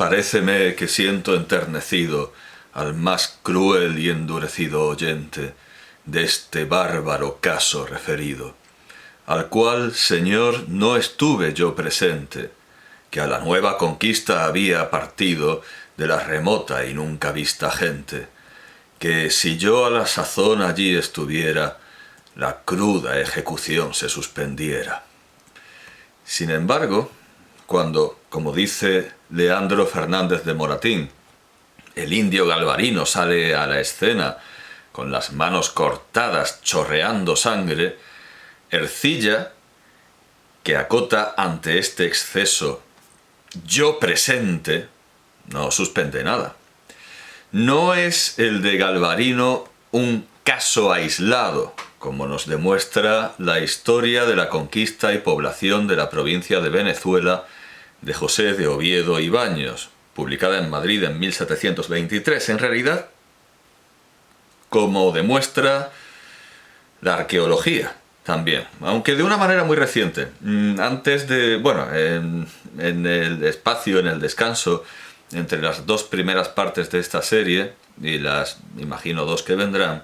Paréceme que siento enternecido al más cruel y endurecido oyente de este bárbaro caso referido, al cual, señor, no estuve yo presente, que a la nueva conquista había partido de la remota y nunca vista gente, que si yo a la sazón allí estuviera, la cruda ejecución se suspendiera. Sin embargo, cuando, como dice Leandro Fernández de Moratín, el indio Galvarino sale a la escena con las manos cortadas chorreando sangre, Ercilla, que acota ante este exceso yo presente, no suspende nada. No es el de Galvarino un caso aislado, como nos demuestra la historia de la conquista y población de la provincia de Venezuela de José de Oviedo y Baños, publicada en Madrid en 1723. En realidad, como demuestra la arqueología también, aunque de una manera muy reciente. Antes de, bueno, en el espacio, en el descanso entre las dos primeras partes de esta serie y las, imagino, dos que vendrán,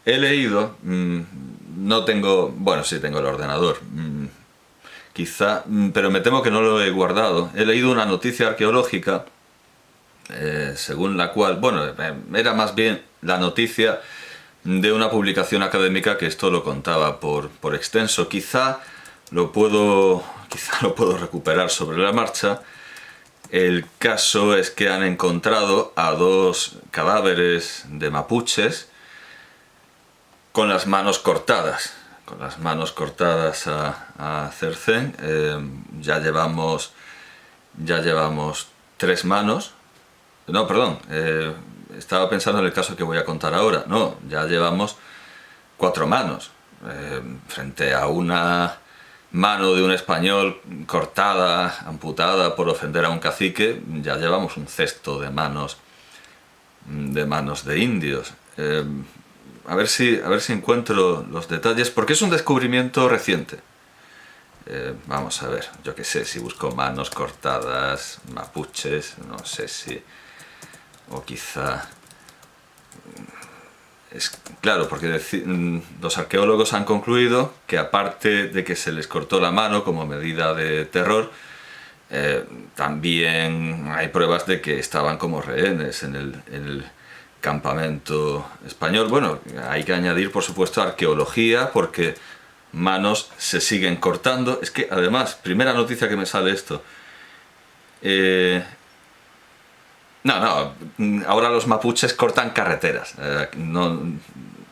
he leído, no tengo, bueno, sí tengo el ordenador, quizá, pero me temo que no lo he guardado. He leído una noticia arqueológica según la cual, bueno, era más bien la noticia de una publicación académica que esto lo contaba por extenso. Quizá lo puedo recuperar sobre la marcha. El caso es que han encontrado a dos cadáveres de mapuches con las manos cortadas. A cercén. Ya llevamos 3 manos. No, perdón, estaba pensando en el caso que voy a contar ahora. No, ya llevamos 4 manos. Frente a una mano de un español cortada, amputada por ofender a un cacique, ya llevamos un cesto de manos de indios. A ver si encuentro los detalles, porque es un descubrimiento reciente. Vamos a ver, yo qué sé, si busco manos cortadas, mapuches, no sé si... O quizá... Es claro, porque los arqueólogos han concluido que aparte de que se les cortó la mano como medida de terror, también hay pruebas de que estaban como rehenes en el campamento español. Bueno, hay que añadir, por supuesto, arqueología, porque manos se siguen cortando. Es que, además, primera noticia que me sale esto. Ahora los mapuches cortan carreteras.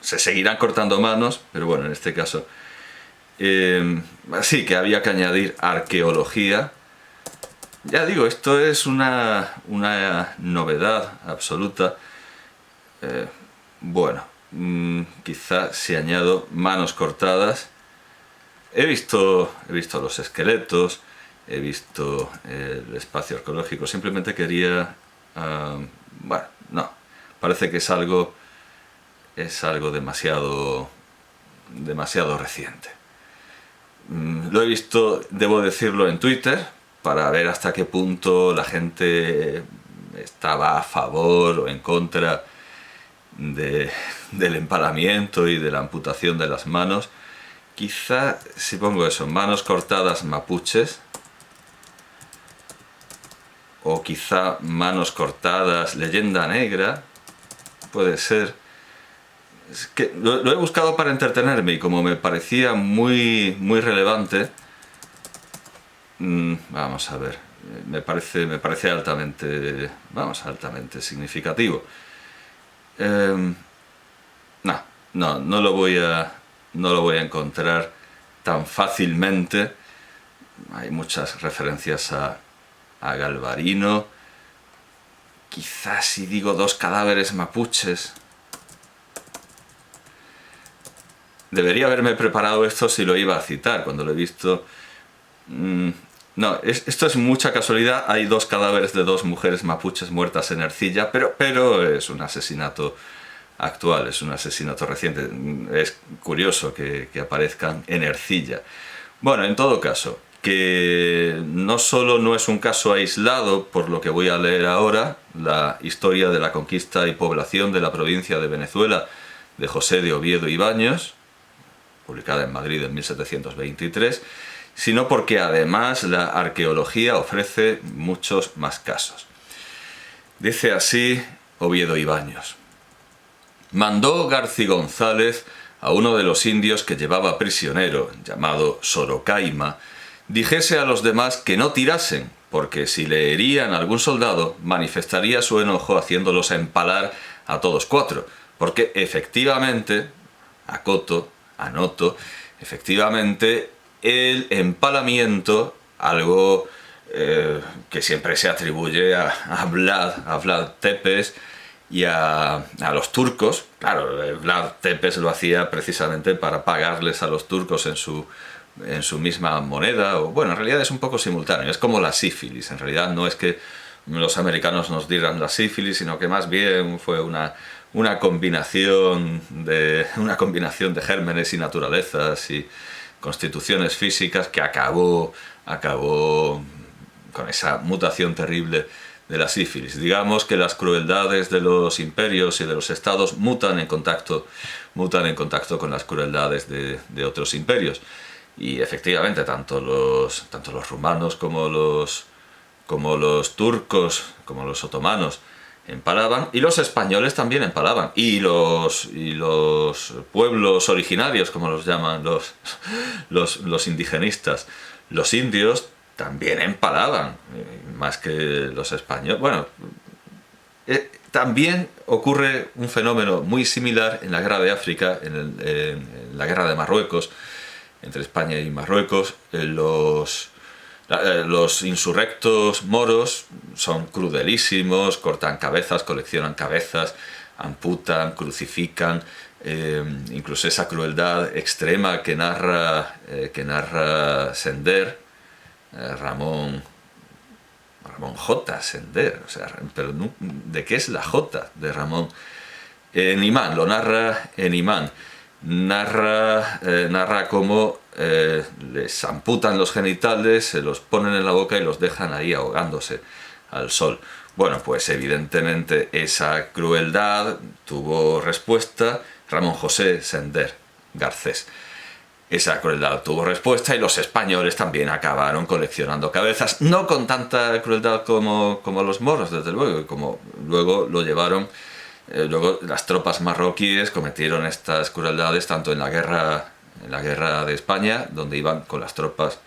Se seguirán cortando manos, pero bueno, en este caso... sí, que había que añadir arqueología. Ya digo, esto es una novedad absoluta. Bueno, quizá si añado manos cortadas... He visto los esqueletos, he visto el espacio arqueológico, simplemente quería... bueno, no, parece que es algo demasiado reciente. Lo he visto, debo decirlo, en Twitter, para ver hasta qué punto la gente estaba a favor o en contra del empalamiento y de la amputación de las manos. Quizá si pongo eso, manos cortadas mapuches, o quizá manos cortadas leyenda negra, puede ser. Es que lo he buscado para entretenerme y como me parecía muy relevante, vamos a ver, me parece altamente significativo. No lo voy a encontrar tan fácilmente. Hay muchas referencias a Galvarino. Quizás si digo 2 cadáveres mapuches. Debería haberme preparado esto si lo iba a citar, cuando lo he visto. No, esto es mucha casualidad. Hay 2 cadáveres de 2 mujeres mapuches muertas en Ercilla, pero es un asesinato actual, es un asesinato reciente. Es curioso que aparezcan en Ercilla. Bueno, en todo caso, que no solo no es un caso aislado, por lo que voy a leer ahora, la historia de la conquista y población de la provincia de Venezuela de José de Oviedo y Baños, publicada en Madrid en 1723, sino porque además la arqueología ofrece muchos más casos. Dice así Oviedo y Baños: mandó Garci González a uno de los indios que llevaba prisionero, llamado Sorocaima, dijese a los demás que no tirasen, porque si le herían a algún soldado, manifestaría su enojo haciéndolos empalar a todos cuatro, porque efectivamente, anoto, efectivamente el empalamiento, algo que siempre se atribuye a Vlad Tepes y a los turcos. Claro, Vlad Tepes lo hacía precisamente para pagarles a los turcos en su misma moneda, o bueno, en realidad es un poco simultáneo, es como la sífilis. En realidad no es que los americanos nos dieran la sífilis, sino que más bien fue una combinación de gérmenes y naturalezas y constituciones físicas que acabó con esa mutación terrible de la sífilis. Digamos que las crueldades de los imperios y de los estados mutan en contacto con las crueldades de otros imperios. Y efectivamente, tanto los rumanos como los turcos, como los otomanos, empalaban, y los españoles también empalaban, y los pueblos originarios, como los llaman los indigenistas, los indios también empalaban, más que los españoles. Bueno, también ocurre un fenómeno muy similar en la guerra de África, en la guerra de Marruecos, entre España y Marruecos. Los insurrectos moros son crudelísimos, cortan cabezas, coleccionan cabezas, amputan, crucifican, incluso esa crueldad extrema que narra Sender, Ramón J. Sender, o sea, pero ¿de qué es la J de Ramón? En Imán, lo narra en Imán. Narra cómo les amputan los genitales, se los ponen en la boca y los dejan ahí ahogándose al sol. Bueno, pues evidentemente esa crueldad tuvo respuesta. Ramón José Sender Garcés. Esa crueldad tuvo respuesta y los españoles también acabaron coleccionando cabezas, no con tanta crueldad como los moros, desde luego, y como luego lo llevaron. Luego las tropas marroquíes cometieron estas crueldades tanto en la guerra de España, donde iban con las tropas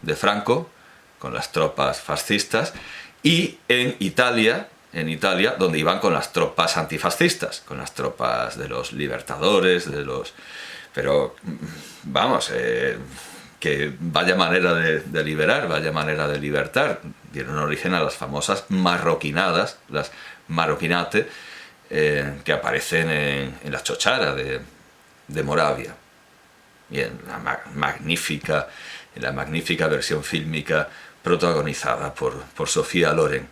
de Franco, con las tropas fascistas, y en Italia, donde iban con las tropas antifascistas, con las tropas de los libertadores, pero vamos, que vaya manera de liberar, vaya manera de libertar. Dieron origen a las famosas marroquinadas, las marroquinate, que aparecen en la Chochara de Moravia, y en la magnífica versión fílmica protagonizada por Sofía Loren.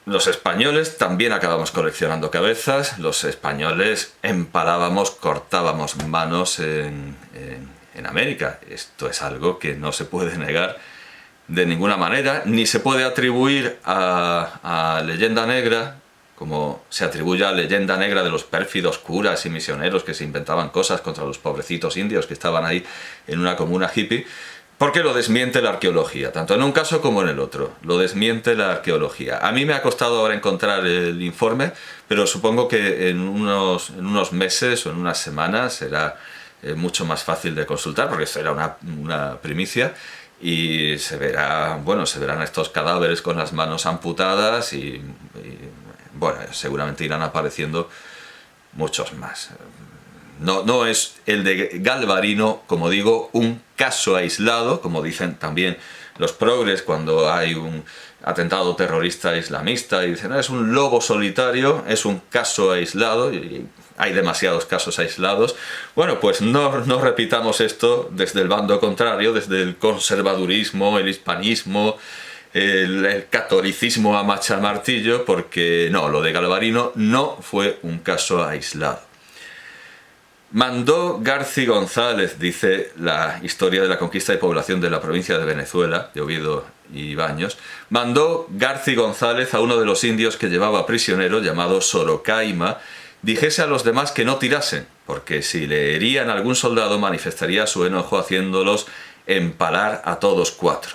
Los españoles también acabamos coleccionando cabezas. Los españoles empalábamos, cortábamos manos en América. Esto es algo que no se puede negar de ninguna manera, ni se puede atribuir a leyenda negra, como se atribuye a leyenda negra de los pérfidos curas y misioneros que se inventaban cosas contra los pobrecitos indios que estaban ahí en una comuna hippie, porque lo desmiente la arqueología, tanto en un caso como en el otro, lo desmiente la arqueología. A mí me ha costado ahora encontrar el informe, pero supongo que en unos meses o en unas semanas será mucho más fácil de consultar, porque esto era una primicia, y se verán estos cadáveres con las manos amputadas y bueno, seguramente irán apareciendo muchos más. No es el de Galvarino, como digo, un caso aislado, como dicen también los progres cuando hay un atentado terrorista islamista, y dicen, es un lobo solitario, es un caso aislado, y hay demasiados casos aislados. Bueno, pues no repitamos esto desde el bando contrario, desde el conservadurismo, el hispanismo, el catolicismo a machamartillo, porque no, lo de Galvarino no fue un caso aislado. Mandó Garci González, dice la historia de la conquista y población de la provincia de Venezuela, de Oviedo y Baños, mandó Garci González a uno de los indios que llevaba prisionero, llamado Sorocaima, dijese a los demás que no tirasen, porque si le herían a algún soldado manifestaría su enojo haciéndolos empalar a todos cuatro.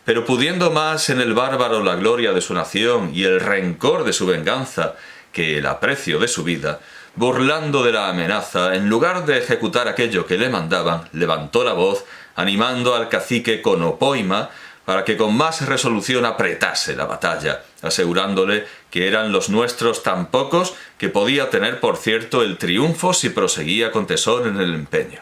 Pero pudiendo más en el bárbaro la gloria de su nación y el rencor de su venganza que el aprecio de su vida, burlando de la amenaza, en lugar de ejecutar aquello que le mandaban, levantó la voz, animando al cacique Conopoima para que con más resolución apretase la batalla, asegurándole que eran los nuestros tan pocos que podía tener por cierto el triunfo si proseguía con tesón en el empeño.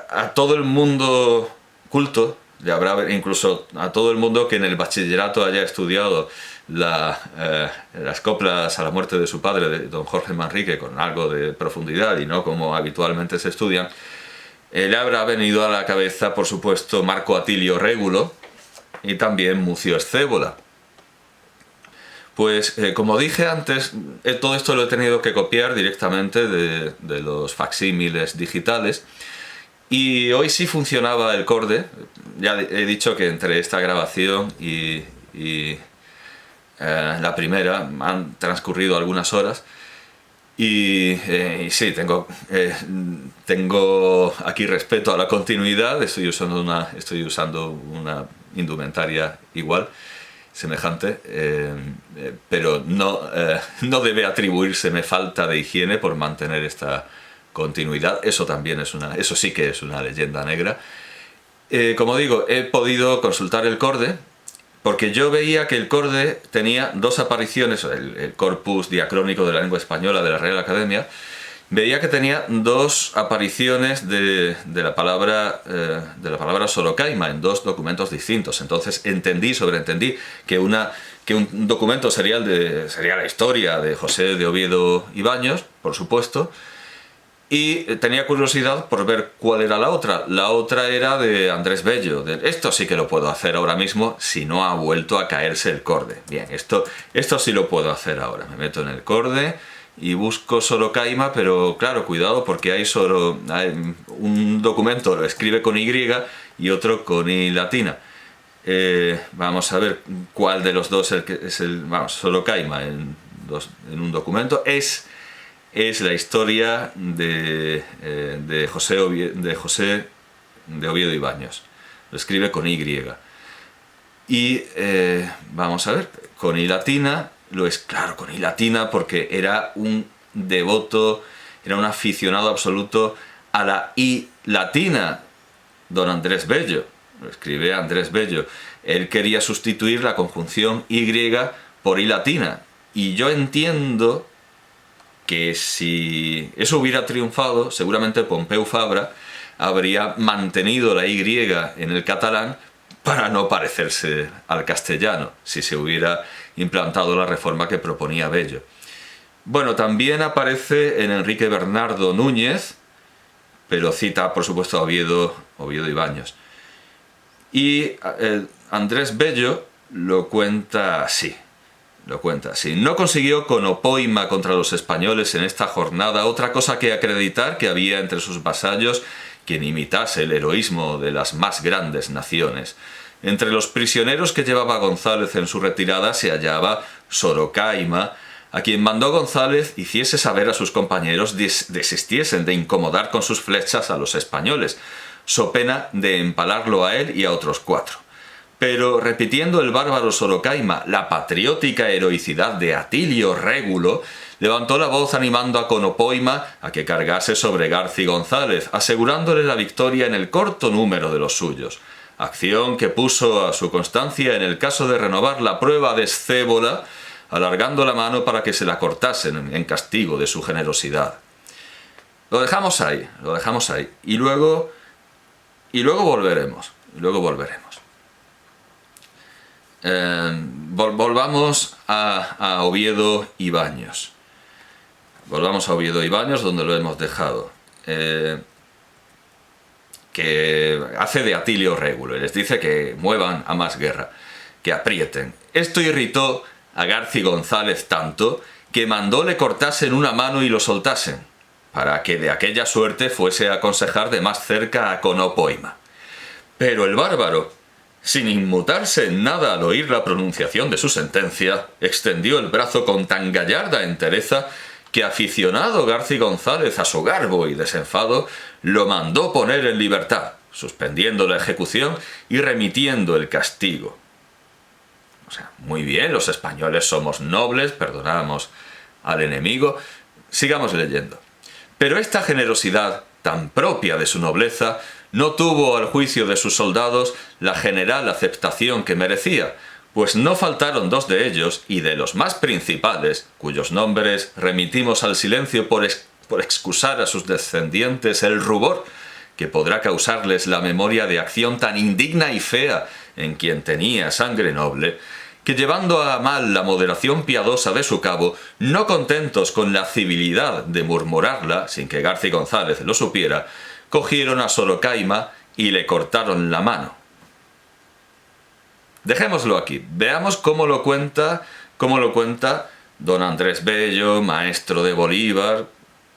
A todo el mundo culto, le habrá, incluso a todo el mundo que en el bachillerato haya estudiado las coplas a la muerte de su padre, de don Jorge Manrique, con algo de profundidad y no como habitualmente se estudian, le habrá venido a la cabeza, por supuesto, Marco Atilio Régulo y también Mucio Scévola. Pues, como dije antes, todo esto lo he tenido que copiar directamente de los facsímiles digitales. Y hoy sí funcionaba el corde. Ya he dicho que entre esta grabación y la primera han transcurrido algunas horas. Y sí, tengo aquí respeto a la continuidad. Estoy usando una indumentaria igual, semejante, pero no debe atribuírseme falta de higiene por mantener esta continuidad. Eso sí que es una leyenda negra. Como digo, he podido consultar el corde porque yo veía que el corde tenía dos apariciones, el corpus diacrónico de la lengua española de la Real Academia, veía que tenía dos apariciones de la palabra Sorocaima en dos documentos distintos. Entonces sobreentendí que un documento sería la historia de José de Oviedo y Baños, por supuesto, y tenía curiosidad por ver cuál era la otra. La otra era de Andrés Bello. Esto sí que lo puedo hacer ahora mismo si no ha vuelto a caerse el corde. Bien, esto sí lo puedo hacer ahora. Me meto en el corde y busco Sorocaima, pero claro, cuidado porque hay un documento lo escribe con Y y otro con I latina. Vamos a ver cuál de los dos es Sorocaima en un documento. Es la historia de José de Oviedo y Baños. Lo escribe con Y. Y vamos a ver, con I latina, claro, con I latina porque era un devoto, era un aficionado absoluto a la I latina, don Andrés Bello. Lo escribe Andrés Bello. Él quería sustituir la conjunción Y por I latina. Y yo entiendo que si eso hubiera triunfado, seguramente Pompeu Fabra habría mantenido la Y en el catalán para no parecerse al castellano, si se hubiera implantado la reforma que proponía Bello. Bueno, también aparece en Enrique Bernardo Núñez, pero cita, por supuesto, a Oviedo y Baños. Y Andrés Bello lo cuenta así. No consiguió Conopoima contra los españoles en esta jornada otra cosa que acreditar que había entre sus vasallos quien imitase el heroísmo de las más grandes naciones. Entre los prisioneros que llevaba González en su retirada se hallaba Sorocaima, a quien mandó González hiciese saber a sus compañeros desistiesen de incomodar con sus flechas a los españoles, so pena de empalarlo a él y a otros 4. Pero repitiendo el bárbaro Sorocaima la patriótica heroicidad de Atilio Régulo, levantó la voz animando a Conopoima a que cargase sobre Garci González, asegurándole la victoria en el corto número de los suyos, acción que puso a su constancia en el caso de renovar la prueba de Scévola, alargando la mano para que se la cortasen en castigo de su generosidad. Lo dejamos ahí, y luego volveremos. Volvamos a Oviedo y Baños. Donde lo hemos dejado. Que hace de Atilio Régulo y les dice que muevan a más guerra, que aprieten. Esto irritó a Garci González tanto que mandó le cortasen una mano y lo soltasen, para que de aquella suerte fuese a aconsejar de más cerca a Conopoima. Pero el bárbaro, sin inmutarse en nada al oír la pronunciación de su sentencia, extendió el brazo con tan gallarda entereza que, aficionado Garci González a su garbo y desenfado, lo mandó poner en libertad, suspendiendo la ejecución y remitiendo el castigo. O sea, muy bien, los españoles somos nobles, perdonamos al enemigo. Sigamos leyendo. Pero esta generosidad, tan propia de su nobleza, no tuvo al juicio de sus soldados la general aceptación que merecía, pues no faltaron dos de ellos, y de los más principales, cuyos nombres remitimos al silencio por excusar a sus descendientes el rubor que podrá causarles la memoria de acción tan indigna y fea en quien tenía sangre noble, que, llevando a mal la moderación piadosa de su cabo, no contentos con la civilidad de murmurarla, sin que Garci González lo supiera, cogieron a Sorocaima y le cortaron la mano. Dejémoslo aquí. Veamos cómo lo cuenta don Andrés Bello, maestro de Bolívar,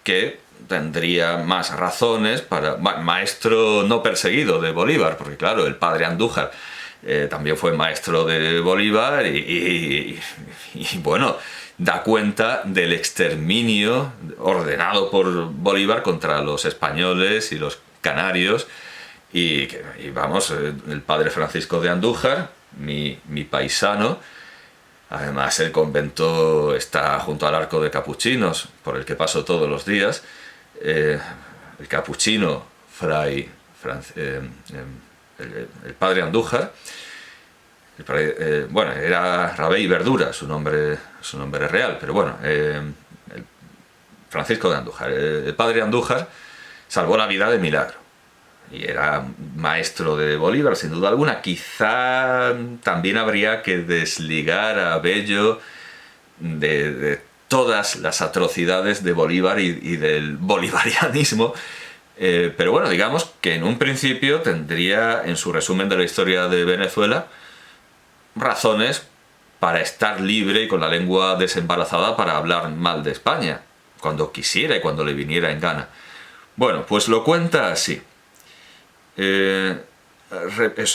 que tendría más razones para... Maestro no perseguido de Bolívar, porque claro, el padre Andújar también fue maestro de Bolívar y bueno, da cuenta del exterminio ordenado por Bolívar contra los españoles y los canarios. Y vamos, el padre Francisco de Andújar, mi paisano, además el convento está junto al Arco de Capuchinos, por el que paso todos los días. El capuchino el padre Andújar, bueno, era Rabey Verdura, su nombre real, pero bueno, Francisco de Andújar, el padre Andújar salvó la vida de milagro y era maestro de Bolívar, sin duda alguna. Quizá también habría que desligar a Bello de todas las atrocidades de Bolívar y del bolivarianismo. Pero bueno, digamos que en un principio tendría, en su resumen de la historia de Venezuela, razones para estar libre y con la lengua desembarazada para hablar mal de España, cuando quisiera y cuando le viniera en gana. Bueno, pues lo cuenta así. Eso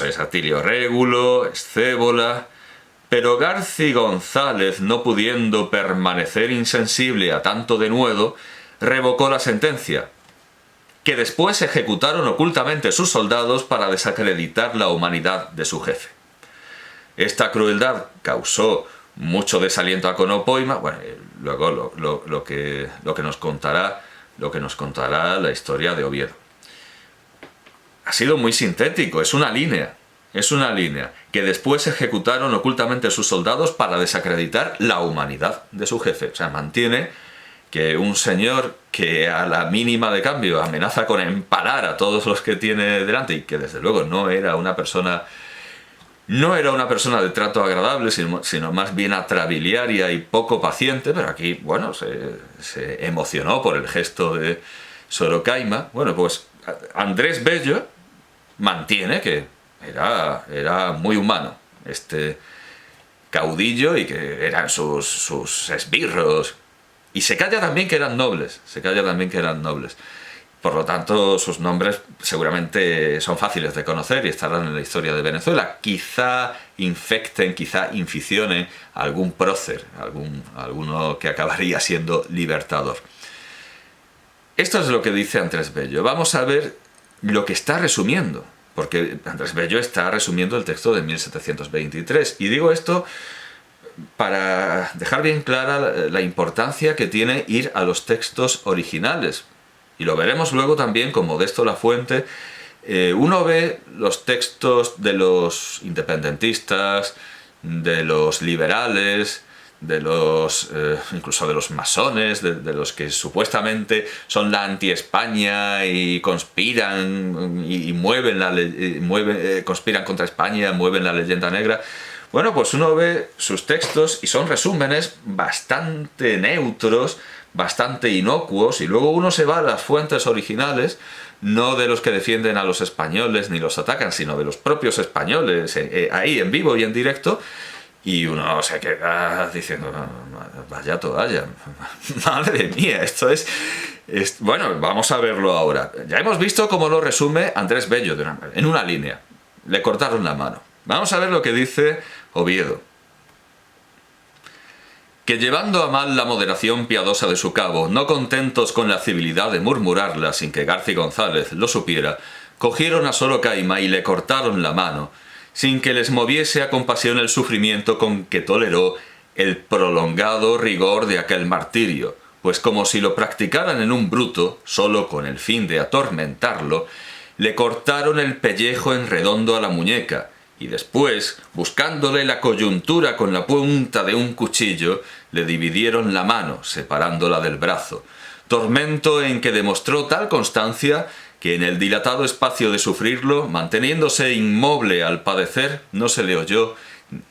es Atilio Régulo, Escébola... Pero Garci González, no pudiendo permanecer insensible a tanto denuedo, revocó la sentencia, que después ejecutaron ocultamente sus soldados para desacreditar la humanidad de su jefe. Esta crueldad causó mucho desaliento a Conopoima. Bueno, luego lo que nos contará la historia de Oviedo. Ha sido muy sintético, es una línea, que después ejecutaron ocultamente sus soldados para desacreditar la humanidad de su jefe. O sea, mantiene que un señor que a la mínima de cambio amenaza con empalar a todos los que tiene delante, y que desde luego no era una persona de trato agradable, sino más bien atrabiliaria y poco paciente, pero aquí, bueno, se emocionó por el gesto de Sorocaima. Bueno, pues Andrés Bello mantiene que era muy humano este caudillo y que eran sus esbirros. Y se calla también que eran nobles, Por lo tanto, sus nombres seguramente son fáciles de conocer y estarán en la historia de Venezuela. Quizá infecten, quizá inficionen a algún prócer, alguno que acabaría siendo libertador. Esto es lo que dice Andrés Bello. Vamos a ver lo que está resumiendo, porque Andrés Bello está resumiendo el texto de 1723. Y digo esto para dejar bien clara la importancia que tiene ir a los textos originales. Y lo veremos luego también con Modesto Lafuente. Uno ve los textos de los independentistas, de los liberales, incluso de los masones, de los que supuestamente son la anti-España y conspiran y conspiran contra España, mueven la leyenda negra. Bueno, pues uno ve sus textos y son resúmenes bastante neutros, bastante inocuos, y luego uno se va a las fuentes originales, no de los que defienden a los españoles ni los atacan, sino de los propios españoles, ahí en vivo y en directo, Y uno se queda diciendo, vaya toalla, madre mía, esto es... Bueno, vamos a verlo ahora. Ya hemos visto cómo lo resume Andrés Bello en una línea. Le cortaron la mano. Vamos a ver lo que dice Oviedo. Que llevando a mal la moderación piadosa de su cabo, no contentos con la civilidad de murmurarla sin que Garci González lo supiera, cogieron a Sorocaima y le cortaron la mano, sin que les moviese a compasión el sufrimiento con que toleró el prolongado rigor de aquel martirio, pues como si lo practicaran en un bruto, solo con el fin de atormentarlo, le cortaron el pellejo en redondo a la muñeca, y después, buscándole la coyuntura con la punta de un cuchillo, le dividieron la mano, separándola del brazo, tormento en que demostró tal constancia que en el dilatado espacio de sufrirlo, manteniéndose inmoble al padecer, no se le oyó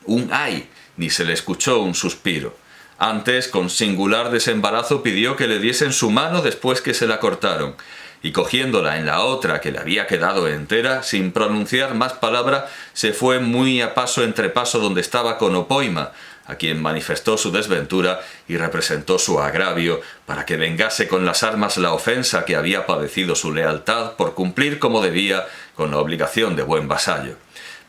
un ay, ni se le escuchó un suspiro. Antes, con singular desembarazo, pidió que le diesen su mano después que se la cortaron, y cogiéndola en la otra que le había quedado entera, sin pronunciar más palabra, se fue muy a paso entre paso donde estaba Conopoima, a quien manifestó su desventura y representó su agravio, para que vengase con las armas la ofensa que había padecido su lealtad por cumplir como debía con la obligación de buen vasallo.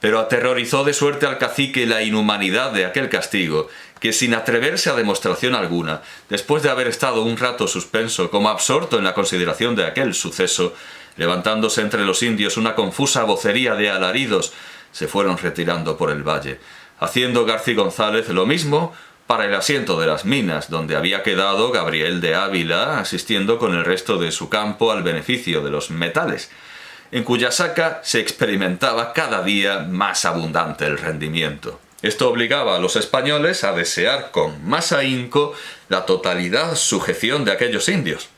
Pero aterrorizó de suerte al cacique la inhumanidad de aquel castigo, que sin atreverse a demostración alguna, después de haber estado un rato suspenso, como absorto en la consideración de aquel suceso, levantándose entre los indios una confusa vocería de alaridos, se fueron retirando por el valle, haciendo Garci González lo mismo para el asiento de las minas, donde había quedado Gabriel de Ávila asistiendo con el resto de su campo al beneficio de los metales, en cuya saca se experimentaba cada día más abundante el rendimiento. Esto obligaba a los españoles a desear con más ahínco la totalidad sujeción de aquellos indios,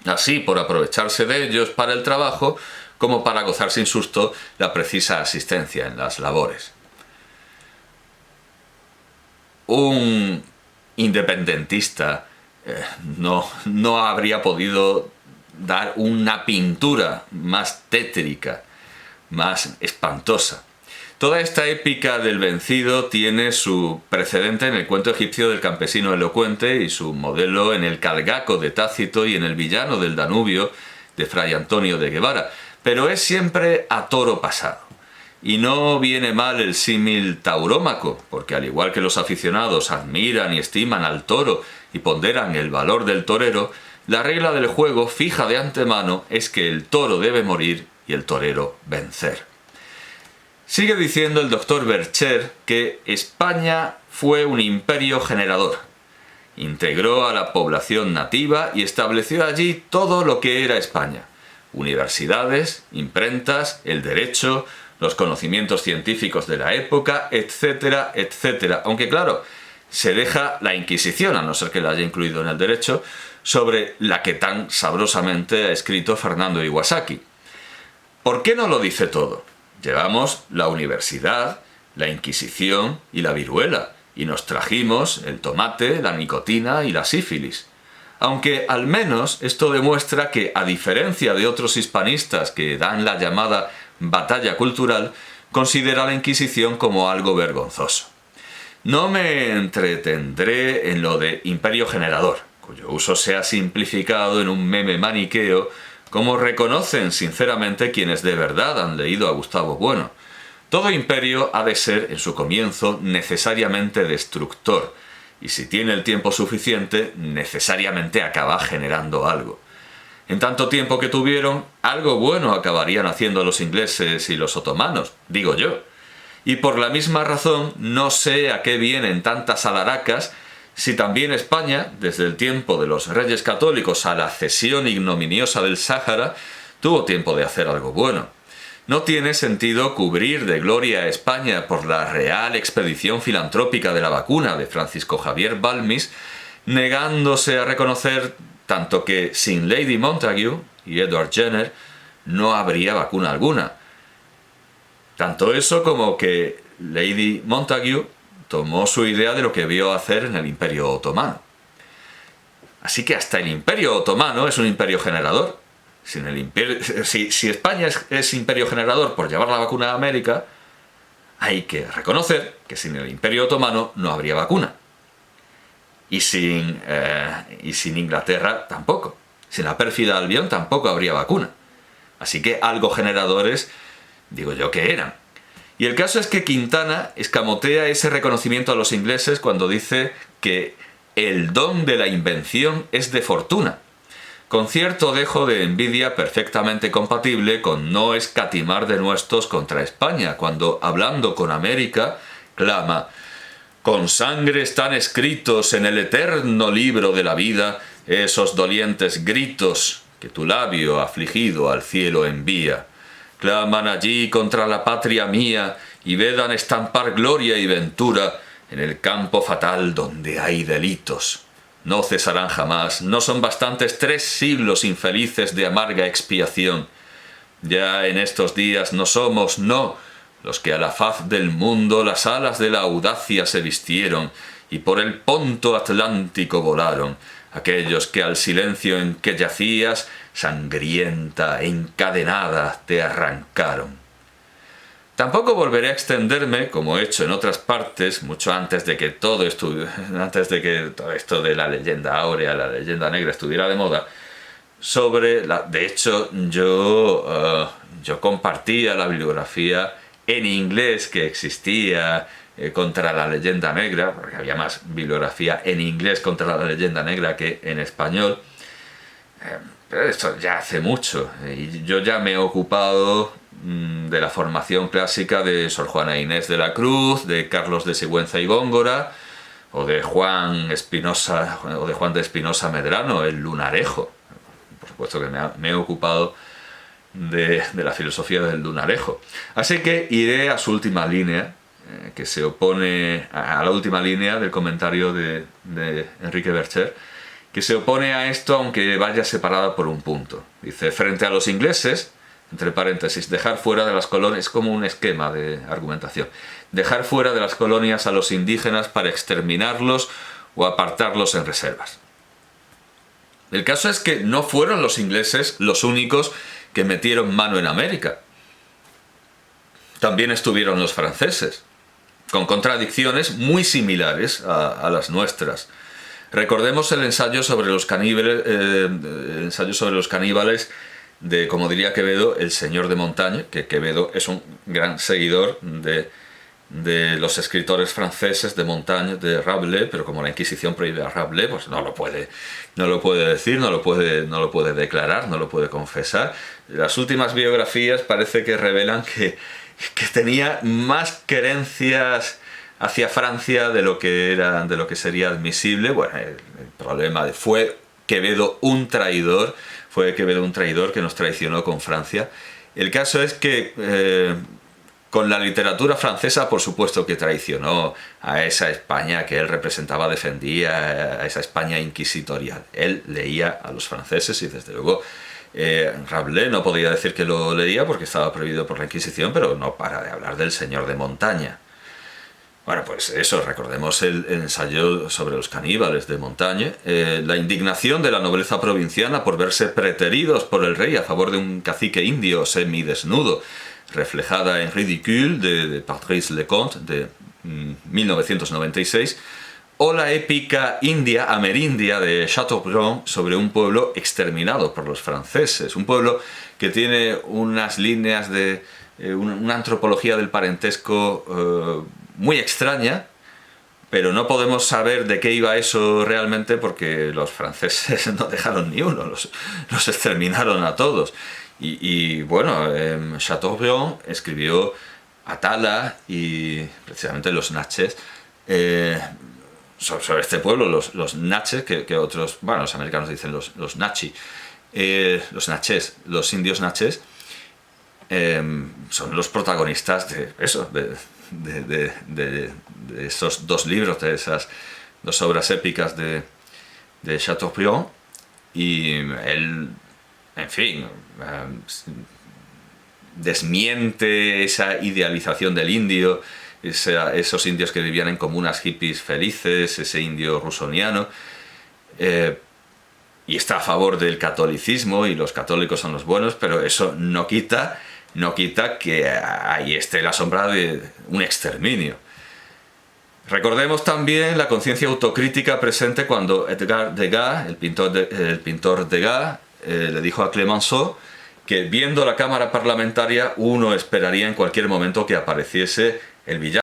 así por aprovecharse de ellos para el trabajo como para gozar sin susto la precisa asistencia en las labores. Un independentista no habría podido dar una pintura más tétrica, más espantosa. Toda esta épica del vencido tiene su precedente en el cuento egipcio del campesino elocuente y su modelo en el Calgaco de Tácito y en el villano del Danubio de Fray Antonio de Guevara, pero es siempre a toro pasado. Y no viene mal el símil taurómaco, porque al igual que los aficionados admiran y estiman al toro y ponderan el valor del torero, la regla del juego fija de antemano es que el toro debe morir y el torero vencer. Sigue diciendo el doctor Bercher que España fue un imperio generador. Integró a la población nativa y estableció allí todo lo que era España: universidades, imprentas, el derecho, los conocimientos científicos de la época, etcétera, etcétera. Aunque claro, se deja la Inquisición, a no ser que la haya incluido en el derecho, sobre la que tan sabrosamente ha escrito Fernando Iwasaki. ¿Por qué no lo dice todo? Llevamos la universidad, la Inquisición y la viruela, y nos trajimos el tomate, la nicotina y la sífilis. Aunque al menos esto demuestra que, a diferencia de otros hispanistas que dan la llamada batalla cultural, considera la Inquisición como algo vergonzoso. No me entretendré en lo de imperio generador, cuyo uso se ha simplificado en un meme maniqueo, como reconocen sinceramente quienes de verdad han leído a Gustavo Bueno. Todo imperio ha de ser, en su comienzo, necesariamente destructor, y si tiene el tiempo suficiente, necesariamente acaba generando algo. En tanto tiempo que tuvieron, algo bueno acabarían haciendo los ingleses y los otomanos, digo yo. Y por la misma razón, no sé a qué vienen tantas alaracas si también España, desde el tiempo de los Reyes Católicos a la cesión ignominiosa del Sáhara, tuvo tiempo de hacer algo bueno. No tiene sentido cubrir de gloria a España por la real expedición filantrópica de la vacuna de Francisco Javier Balmis, negándose a reconocer tanto que sin Lady Montagu y Edward Jenner no habría vacuna alguna. Tanto eso como que Lady Montagu tomó su idea de lo que vio hacer en el Imperio Otomano. Así que hasta el Imperio Otomano es un imperio generador. Si España es imperio generador por llevar la vacuna a América, hay que reconocer que sin el Imperio Otomano no habría vacuna. Y sin Inglaterra tampoco. Sin la pérfida Albión tampoco habría vacuna. Así que algo generadores, digo yo que eran. Y el caso es que Quintana escamotea ese reconocimiento a los ingleses cuando dice que el don de la invención es de fortuna, con cierto dejo de envidia perfectamente compatible con no escatimar denuestos contra España, cuando, hablando con América, clama: «Con sangre están escritos en el eterno libro de la vida esos dolientes gritos que tu labio afligido al cielo envía. Claman allí contra la patria mía y vedan estampar gloria y ventura en el campo fatal donde hay delitos. No cesarán jamás, no son bastantes 3 siglos infelices de amarga expiación. Ya en estos días no somos, no, los que a la faz del mundo las alas de la audacia se vistieron y por el ponto atlántico volaron, aquellos que al silencio en que yacías, sangrienta, encadenada, te arrancaron». Tampoco volveré a extenderme, como he hecho en otras partes, mucho antes de que todo esto de la leyenda áurea, la leyenda negra estuviera de moda, de hecho, yo compartía la bibliografía en inglés que existía contra la leyenda negra, porque había más bibliografía en inglés contra la leyenda negra que en español. Pero esto ya hace mucho, y yo ya me he ocupado de la formación clásica de Sor Juana Inés de la Cruz, de Carlos de Sigüenza y Góngora, o de Juan de Espinosa Medrano, el Lunarejo. Por supuesto que me he ocupado de la filosofía del Lunarejo. Así que iré a su última línea, que se opone a la última línea del comentario de Enrique Bercher, que se opone a esto aunque vaya separada por un punto. Dice: frente a los ingleses, entre paréntesis, dejar fuera de las colonias, es como un esquema de argumentación, dejar fuera de las colonias a los indígenas para exterminarlos o apartarlos en reservas. El caso es que no fueron los ingleses los únicos que metieron mano en América. También estuvieron los franceses, con contradicciones muy similares a las nuestras. Recordemos el ensayo sobre los caníbales, de, como diría Quevedo, el señor de Montaigne, que Quevedo es un gran seguidor de los escritores franceses, de Montaigne, de Rabelais, pero como la Inquisición prohíbe a Rabelais, pues no lo puede decir, no lo puede declarar, no lo puede confesar. Las últimas biografías parece que revelan que tenía más querencias hacia Francia de lo que sería admisible. Bueno, el problema fue Quevedo un traidor que nos traicionó con Francia. El caso es que con la literatura francesa, por supuesto que traicionó a esa España que él representaba, defendía, a esa España inquisitorial. Él leía a los franceses y desde luego Rabelais no podía decir que lo leía porque estaba prohibido por la Inquisición, pero no para de hablar del señor de Montaigne. Bueno, pues eso, recordemos el ensayo sobre los caníbales de Montaigne, la indignación de la nobleza provinciana por verse preteridos por el rey a favor de un cacique indio semidesnudo, reflejada en Ridicule de Patrice Leconte de 1996, o la épica india amerindia de Chateaubriand sobre un pueblo exterminado por los franceses, un pueblo que tiene unas líneas de una antropología del parentesco muy extraña, pero no podemos saber de qué iba eso realmente porque los franceses no dejaron ni uno, los exterminaron a todos. Y bueno, Chateaubriand escribió Atala y precisamente los Natchez, sobre este pueblo, los Natchez, que otros, bueno, los americanos dicen los Nachi, los Natchez, los indios Natchez, son los protagonistas de eso, de esos 2 libros, de esas 2 obras épicas de Chateaubriand. Y él, en fin, desmiente esa idealización del indio, esos indios que vivían en comunas hippies felices, ese indio rusoniano, y está a favor del catolicismo y los católicos son los buenos, pero eso no quita no quita que ahí esté la sombra de un exterminio. Recordemos también la conciencia autocrítica presente cuando Edgar Degas, el pintor Degas, le dijo a Clemenceau que viendo la Cámara Parlamentaria uno esperaría en cualquier momento que apareciese el villano.